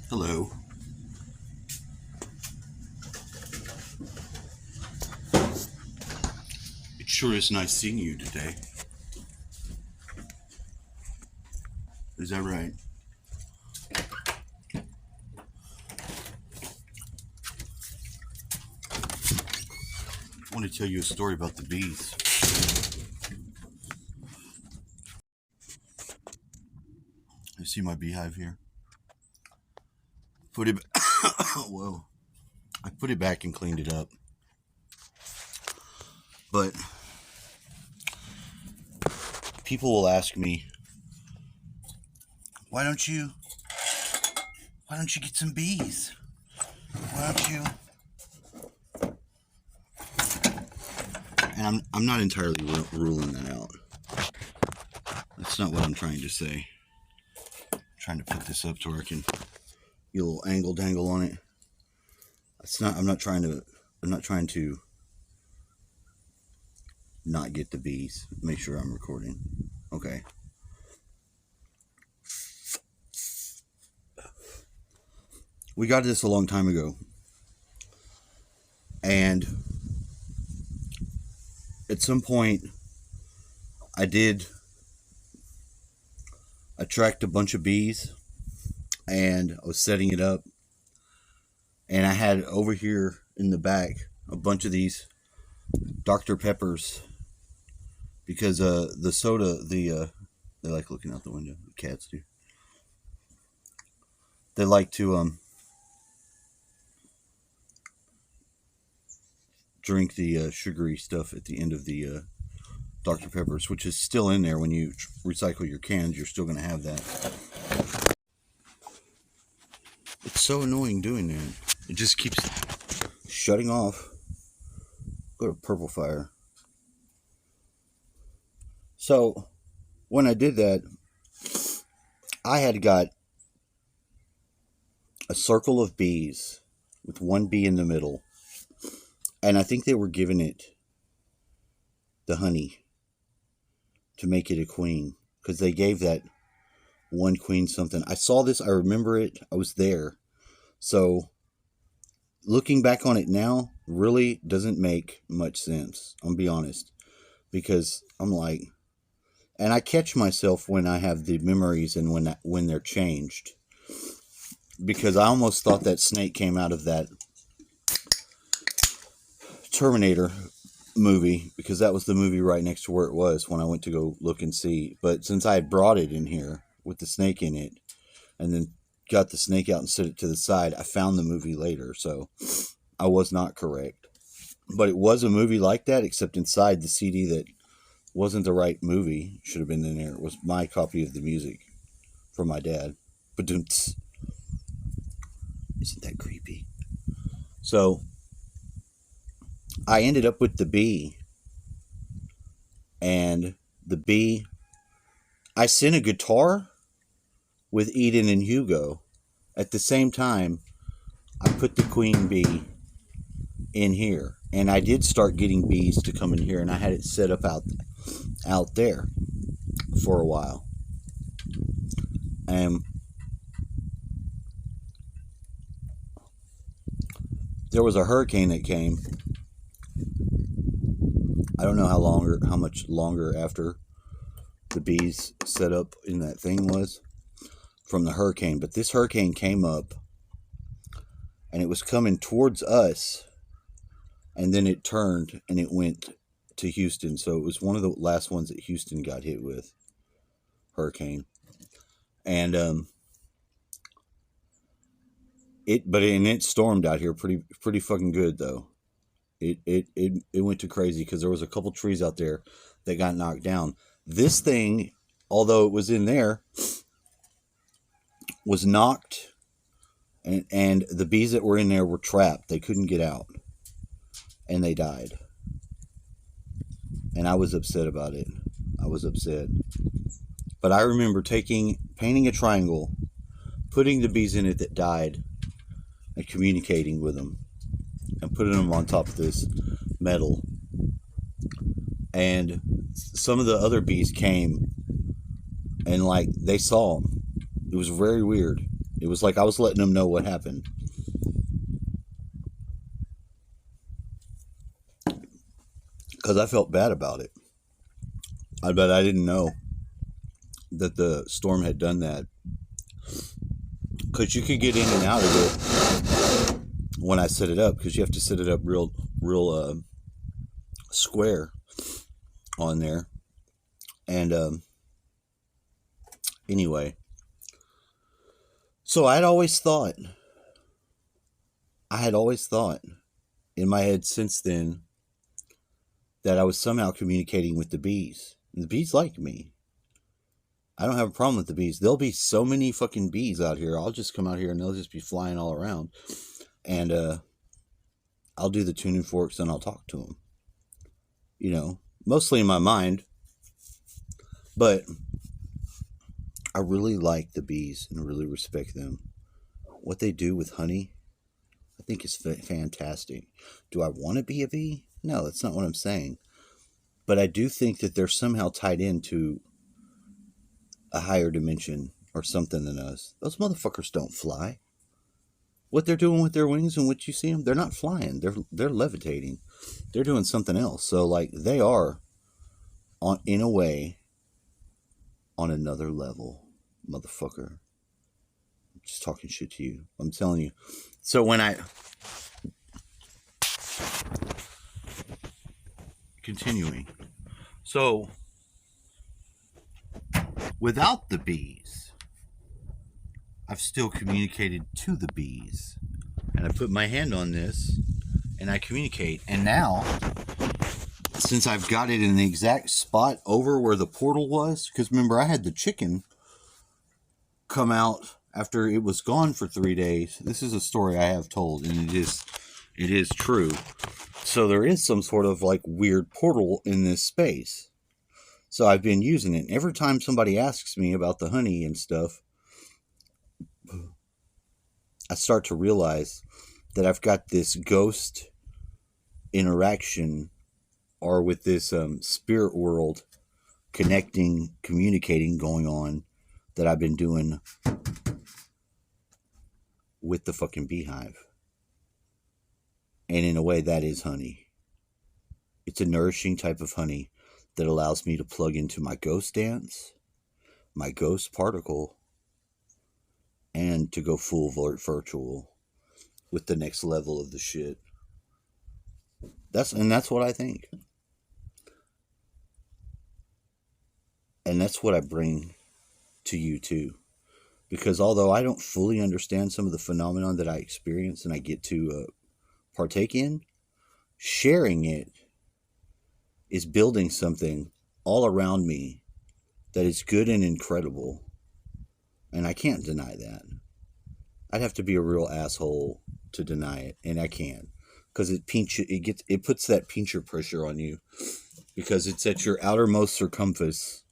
Hello. It sure is nice seeing you today. Is that right? I want to tell you a story about the bees. You see my beehive here? Put it. Whoa. I put it back and cleaned it up. But people will ask me, why don't you get some bees? Why don't you? And I'm not entirely ruling that out. That's not what I'm trying to say. I'm trying to put this up to where I can get a little angle dangle on it. It's not. I'm not trying to not get the bees. Make sure I'm recording. Okay. We got this a long time ago. And at some point, I did attract a bunch of bees, and I was setting it up, and I had over here in the back a bunch of these Dr. Peppers, because the soda, they like looking out the window. The cats do. They like to drink the sugary stuff at the end of the Dr. Peppers, which is still in there. When you recycle your cans, you're still going to have that. It's so annoying doing that. It just keeps shutting off. Go to purple fire. So when I did that, I had got a circle of bees with one bee in the middle. And I think they were giving it the honey to make it a queen, because they gave that one queen something. I saw this. I remember it. I was there. So looking back on it now really doesn't make much sense. I'm gonna be honest, because I'm like, and I catch myself when I have the memories and when they're changed, because I almost thought that snake came out of that Terminator movie, because that was the movie right next to where it was when I went to go look and see. But since I had brought it in here with the snake in it, and then got the snake out and set it to the side, I found the movie later, so I was not correct. But it was a movie like that, except inside the CD that wasn't the right movie should have been in there. It was my copy of the music from my dad. But isn't that creepy? So I ended up with the bee, and the bee, I sent a guitar with Eden and Hugo. At the same time, I put the queen bee in here, and I did start getting bees to come in here, and I had it set up out there for a while. And there was a hurricane that came. I don't know how much longer after the bees set up in that thing was from the hurricane. But this hurricane came up, and it was coming towards us, and then it turned and it went to Houston. So it was one of the last ones that Houston got hit with, hurricane. And it stormed out here pretty fucking good though. It went too crazy, because there was a couple trees out there that got knocked down. This thing, although it was in there, was knocked, and the bees that were in there were trapped. They couldn't get out, and they died. And I was upset about it. I was upset. But I remember painting a triangle, putting the bees in it that died, and communicating with them, and putting them on top of this metal. And some of the other bees came, and like they saw them. It was very weird. It was like I was letting them know what happened. Because I felt bad about it. I bet I didn't know that the storm had done that. Because you could get in and out of it when I set it up. Because you have to set it up real square on there. And anyway. So I had always thought in my head since then that I was somehow communicating with the bees. And the bees like me. I don't have a problem with the bees. There'll be so many fucking bees out here. I'll just come out here and they'll just be flying all around. And I'll do the tuning forks and I'll talk to them. You know, mostly in my mind. But I really like the bees and really respect them. What they do with honey, I think is fantastic. Do I want to be a bee? No, that's not what I'm saying. But I do think that they're somehow tied into a higher dimension or something than us. Those motherfuckers don't fly. What they're doing with their wings and what you see them, they're not flying. They're levitating. They're doing something else. So like they are in a way on another level, motherfucker. I'm just talking shit to you. I'm telling you. So when I continuing. So without the bees, I've still communicated to the bees. And I put my hand on this and I communicate. And now, since I've got it in the exact spot over where the portal was, because remember I had the chicken come out after it was gone for 3 days. This is a story I have told, and it is true. So there is some sort of like weird portal in this space. So I've been using it. Every time somebody asks me about the honey and stuff, I start to realize that I've got this ghost interaction, or with this spirit world communicating going on, that I've been doing with the fucking beehive. And in a way, that is honey. It's a nourishing type of honey that allows me to plug into my ghost dance, my ghost particle, and to go full virtual with the next level of the shit. That's what I think. And that's what I bring to you too. Because although I don't fully understand some of the phenomenon that I experience and I get to partake in, sharing it is building something all around me that is good and incredible. And I can't deny that. I'd have to be a real asshole to deny it, and I can't. Because it puts that pincher pressure on you. Because it's at your outermost circumference.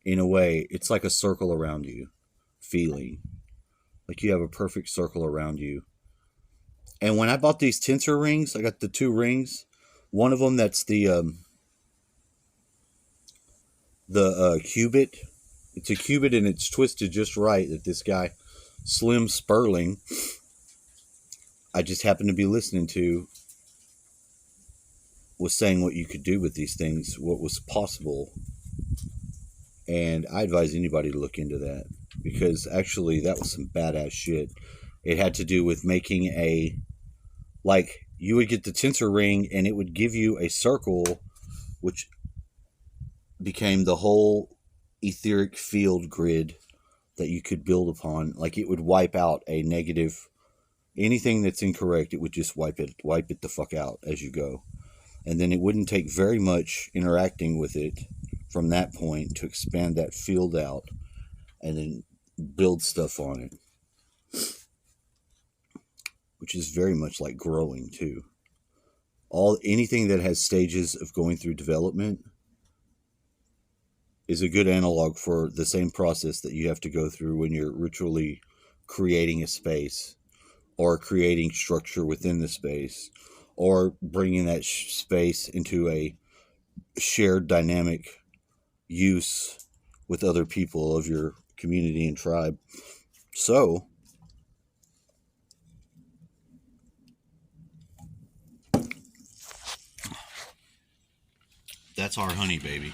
In a way, it's like a circle around you. Feeling like you have a perfect circle around you. And when I bought these tensor rings, I got the 2 rings. One of them that's the cubit. It's a cubit and it's twisted just right that this guy, Slim Sperling, I just happened to be listening to, was saying what you could do with these things, what was possible. And I advise anybody to look into that, because actually that was some badass shit. It had to do with making you would get the tensor ring and it would give you a circle, which became the whole etheric field grid that you could build upon. Like it would wipe out a negative, anything that's incorrect, it would just wipe it the fuck out as you go. And then it wouldn't take very much interacting with it from that point to expand that field out and then build stuff on it, which is very much like growing too. Anything that has stages of going through development is a good analog for the same process that you have to go through when you're ritually creating a space, or creating structure within the space, or bringing that space into a shared dynamic use with other people of your community and tribe. So That's our honey, baby.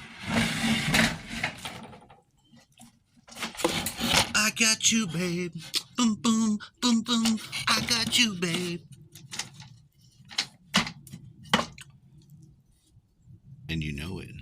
I got you, babe. Boom, boom, boom, boom. I got you, babe. And you know it.